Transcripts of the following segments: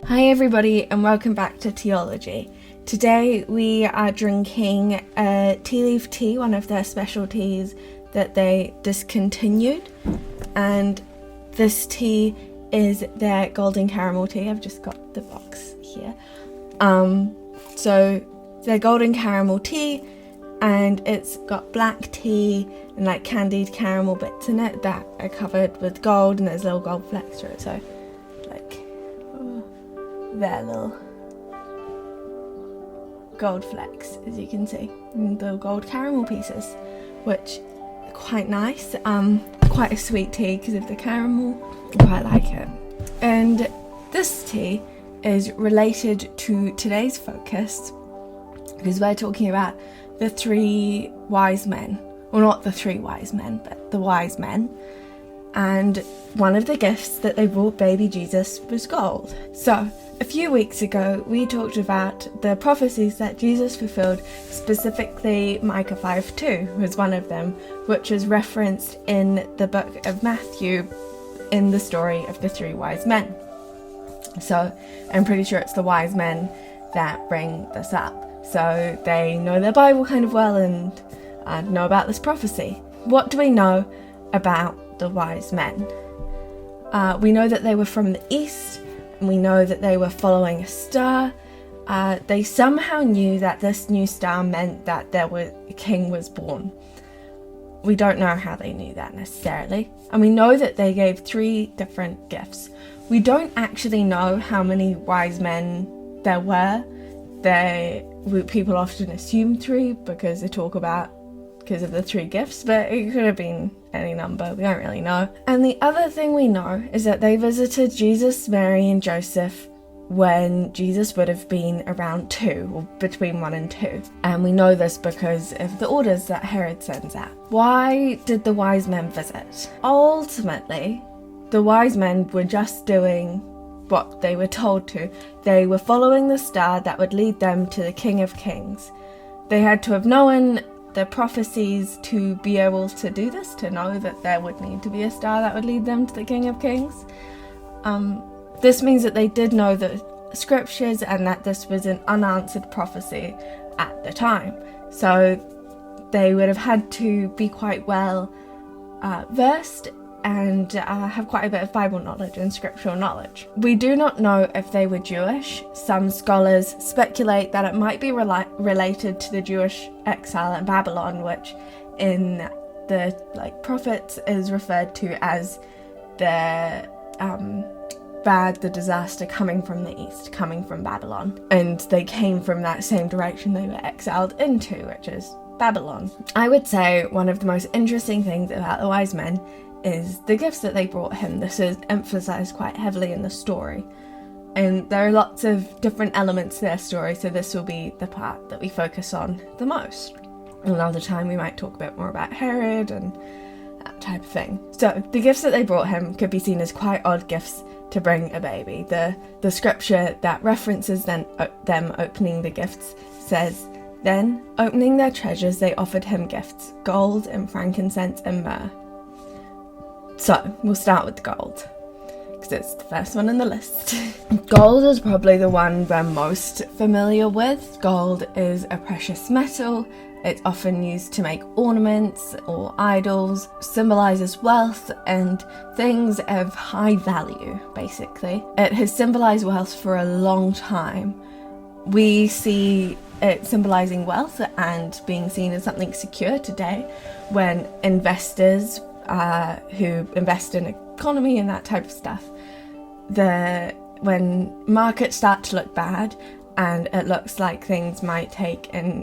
Hi everybody and welcome back to Teology. Today we are drinking a tea leaf tea, one of their specialties that they discontinued, and this tea is their golden caramel tea. I've just got the box here. So their golden caramel tea, and it's got black tea and like candied caramel bits in it that are covered with gold, and there's little gold flecks through it, so like their little gold flecks, as you can see, and the gold caramel pieces, which are quite nice. Quite a sweet tea because of the caramel. I quite like it. And this tea is related to today's focus because we're talking about the three wise men, well, not the three wise men, but the wise men. And one of the gifts that they brought baby Jesus was gold. So a few weeks ago we talked about the prophecies that Jesus fulfilled, specifically Micah 5:2 was one of them, which is referenced in the book of Matthew in the story of the three wise men. So I'm pretty sure it's the wise men that bring this up. So they know their Bible kind of well and know about this prophecy. What do we know about the wise men? We know that they were from the east, and we know that they were following a star. They somehow knew that this new star meant that a king was born. We don't know how they knew that necessarily. And we know that they gave 3 different gifts. We don't actually know how many wise men there were. People often assume 3 because they talk about because of the 3 gifts, but it could have been any number, we don't really know. And the other thing we know is that they visited Jesus, Mary and Joseph when Jesus would have been around 2, or between 1 and 2. And we know this because of the orders that Herod sends out. Why did the wise men visit? Ultimately, the wise men were just doing what they were told to. They were following the star that would lead them to the King of Kings. They had to have known the prophecies to be able to do this, to know that there would need to be a star that would lead them to the King of Kings. This means that they did know the scriptures and that this was an unanswered prophecy at the time. So they would have had to be quite well versed and have quite a bit of Bible knowledge and scriptural knowledge. We do not know if they were Jewish. Some scholars speculate that it might be related to the Jewish exile in Babylon, which in the prophets is referred to as the disaster coming from the east, coming from Babylon. And they came from that same direction they were exiled into, which is Babylon. I would say one of the most interesting things about the wise men is the gifts that they brought him. This is emphasized quite heavily in the story, and there are lots of different elements to their story, so this will be the part that we focus on the most. Another time we might talk a bit more about Herod and that type of thing. So the gifts that they brought him could be seen as quite odd gifts to bring a baby. The scripture that references them opening the gifts says, "Then, opening their treasures, they offered him gifts, gold and frankincense and myrrh." So, we'll start with gold, because it's the first one in the list. Gold is probably the one we're most familiar with. Gold is a precious metal. It's often used to make ornaments or idols, symbolizes wealth and things of high value, basically. It has symbolized wealth for a long time. We see it symbolizing wealth and being seen as something secure today when investors who invest in economy and that type of stuff, when markets start to look bad and it looks like things might take a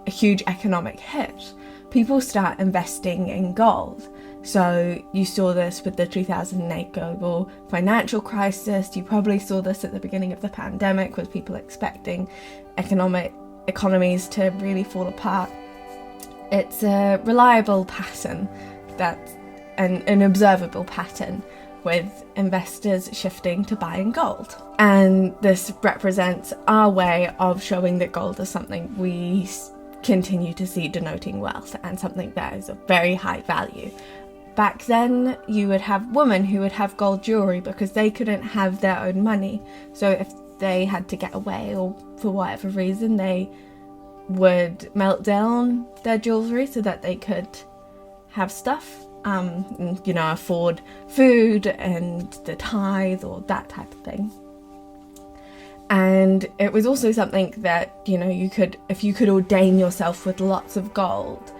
huge economic hit, people start investing in gold. So you saw this with the 2008 global financial crisis. You probably saw this at the beginning of the pandemic with people expecting economies to really fall apart. It's a reliable pattern, that's an observable pattern with investors shifting to buying gold. And this represents our way of showing that gold is something we continue to see denoting wealth and something that is of very high value. back then you would have women who would have gold jewelry because they couldn't have their own money. So if they had to get away, or for whatever reason, they would melt down their jewelry so that they could have stuff, and, afford food and the tithe or that type of thing. And it was also something that, you could, if you could ordain yourself with lots of gold,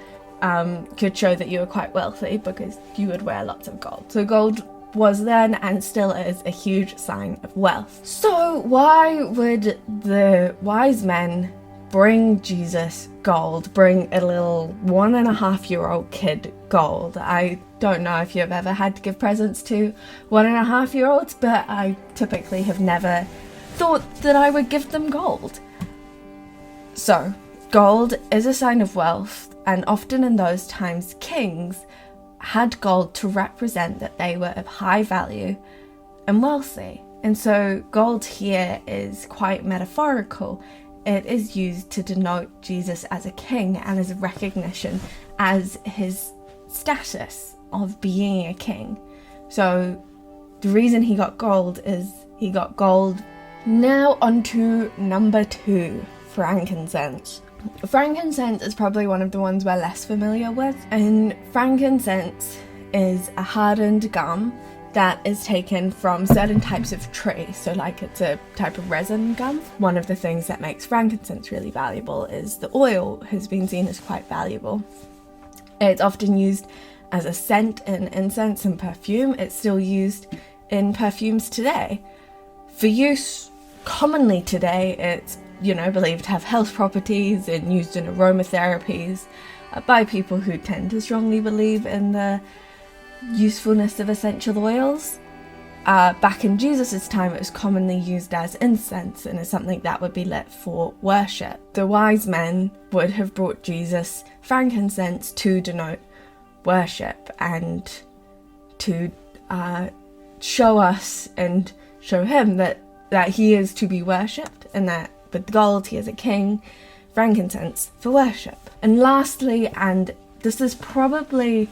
could show that you were quite wealthy because you would wear lots of gold. So gold was then and still is a huge sign of wealth. So why would the wise men bring Jesus gold, bring a little 1.5-year-old kid gold? I don't know if you've ever had to give presents to 1.5-year-olds, but I typically have never thought that I would give them gold. So, gold is a sign of wealth, and often in those times, kings had gold to represent that they were of high value and wealthy. And so, gold here is quite metaphorical. It is used to denote Jesus as a king and as a recognition as his status of being a king. So, the reason he got gold is he got gold. Now on to number 2, frankincense. Frankincense is probably one of the ones we're less familiar with, and frankincense is a hardened gum that is taken from certain types of tree. So like it's a type of resin gum. One of the things that makes frankincense really valuable is the oil has been seen as quite valuable. It's often used as a scent in incense and perfume. It's still used in perfumes today. For use commonly today, it's, believed to have health properties and used in aromatherapies by people who tend to strongly believe in the usefulness of essential oils. Back in Jesus' time, it was commonly used as incense and is something that would be lit for worship. The wise men would have brought Jesus frankincense to denote worship and to show us and show him that he is to be worshipped, and that with gold he is a king, frankincense for worship. And lastly, and this is probably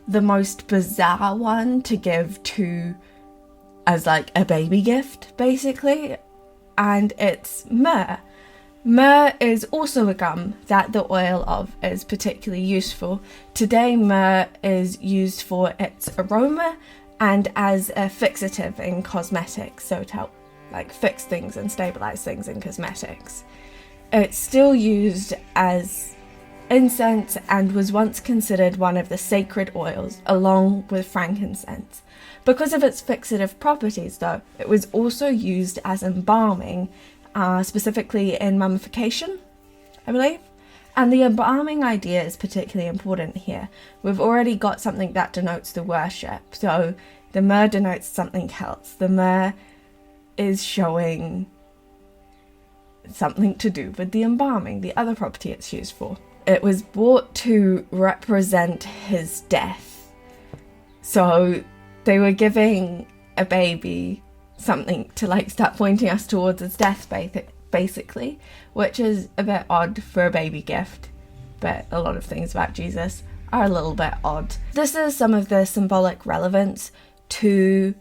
the most bizarre one to give to as like a baby gift, basically, and it's myrrh. Myrrh is also a gum that the oil of is particularly useful. Today, myrrh is used for its aroma and as a fixative in cosmetics, so to help like fix things and stabilize things in cosmetics. It's still used as incense and was once considered one of the sacred oils along with frankincense. Because of its fixative properties, though, it was also used as embalming, specifically in mummification, I believe. And the embalming idea is particularly important here. We've already got something that denotes the worship, so the myrrh denotes something else. The myrrh is showing something to do with the embalming, the other property it's used for. It was brought to represent his death. So they were giving a baby something to like start pointing us towards his death, basically, which is a bit odd for a baby gift, but a lot of things about Jesus are a little bit odd. This is some of the symbolic relevance to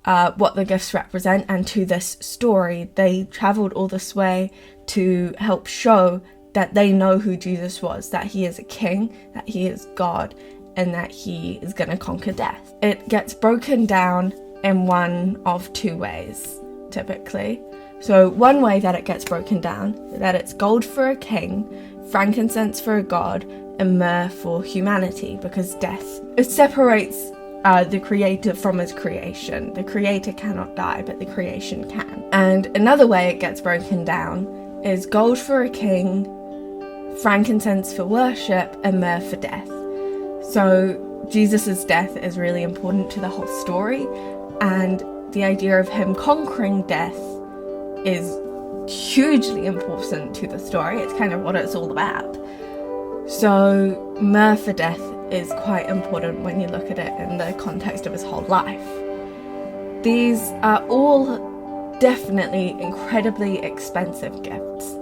what the gifts represent and to this story. They travelled all this way to help show that they know who Jesus was, that he is a king, that he is God, and that he is going to conquer death. It gets broken down in one of two ways, typically. So one way that it gets broken down, that it's gold for a king, frankincense for a god, and myrrh for humanity, because death, it separates the creator from his creation. The creator cannot die, but the creation can. And another way it gets broken down is gold for a king, frankincense for worship, and myrrh for death. So Jesus' death is really important to the whole story, and the idea of him conquering death is hugely important to the story. It's kind of what it's all about. So myrrh for death is quite important when you look at it in the context of his whole life. These are all definitely incredibly expensive gifts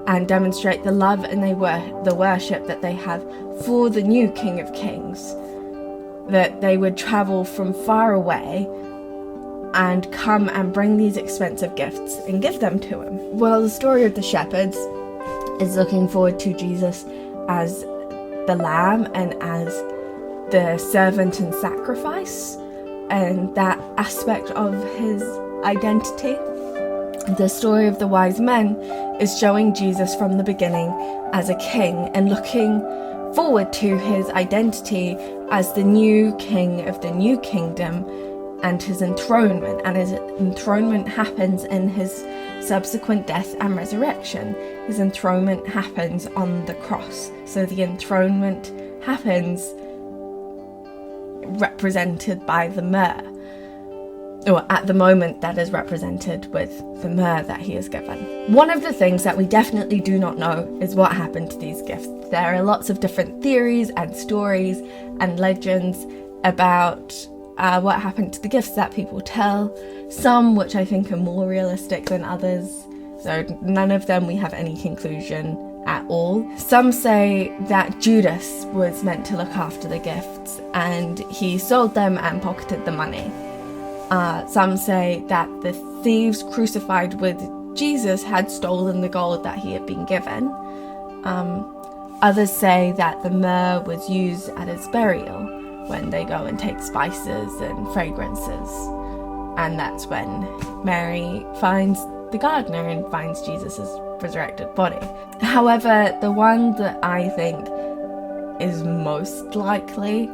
and demonstrate the love and the worship that they have for the new King of Kings. that they would travel from far away and come and bring these expensive gifts and give them to him. Well, the story of the shepherds is looking forward to Jesus as the lamb and as the servant and sacrifice, and that aspect of his identity. The story of the wise men is showing Jesus from the beginning as a king and looking forward to his identity as the new king of the new kingdom and his enthronement. And his enthronement happens in his subsequent death and resurrection. His enthronement happens on the cross. So the enthronement happens represented by the myrrh, or at the moment that is represented with the myrrh that he is given. One of the things that we definitely do not know is what happened to these gifts. There are lots of different theories and stories and legends about what happened to the gifts that people tell, some which I think are more realistic than others, so none of them we have any conclusion at all. Some say that Judas was meant to look after the gifts and he sold them and pocketed the money. Some say that the thieves crucified with Jesus had stolen the gold that he had been given. Others say that the myrrh was used at his burial when they go and take spices and fragrances. And that's when Mary finds the gardener and finds Jesus' resurrected body. However, the one that I think is most likely,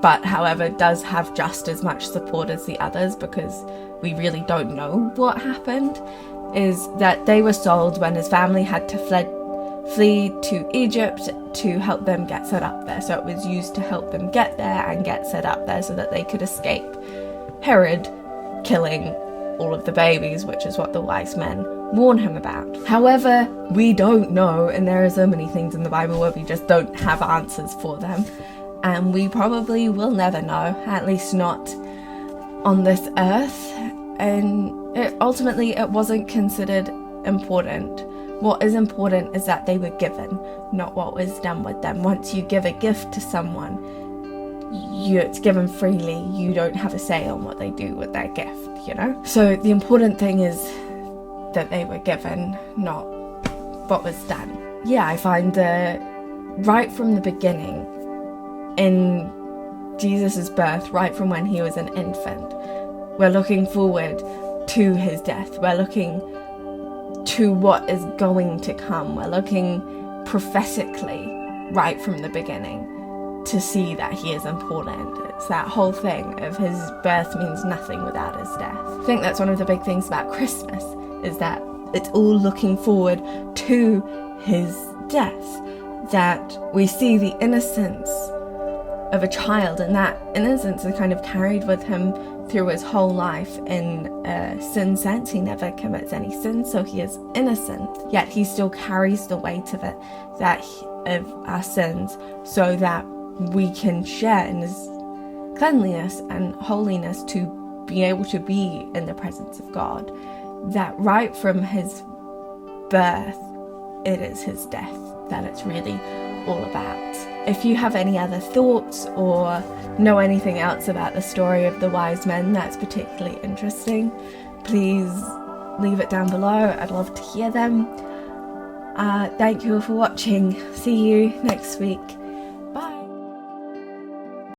but however does have just as much support as the others because we really don't know what happened, is that they were sold when his family had to flee to Egypt to help them get set up there. So it was used to help them get there and get set up there so that they could escape Herod killing all of the babies, which is what the wise men warn him about. However, we don't know, and there are so many things in the Bible where we just don't have answers for them, and we probably will never know, at least not on this earth, and ultimately it wasn't considered important. What is important is that they were given, not what was done with them. Once you give a gift to someone, it's given freely. You don't have a say on what they do with that gift, you know? So the important thing is that they were given, not what was done. Yeah, I find that right from the beginning, in Jesus' birth, right from when he was an infant, we're looking forward to his death. We're looking to what is going to come. We're looking prophetically right from the beginning to see that he is important. It's that whole thing of his birth means nothing without his death. I think that's one of the big things about Christmas, is that it's all looking forward to his death, that we see the innocence of a child, and that innocence is kind of carried with him through his whole life in a sin sense. He never commits any sin, so he is innocent, yet he still carries the weight of it, of our sins, so that we can share in his cleanliness and holiness to be able to be in the presence of God. That right from his birth, it is his death that it's really all about. If you have any other thoughts or know anything else about the story of the wise men that's particularly interesting, please leave it down below. I'd love to hear them. Thank you all for watching. See you next week.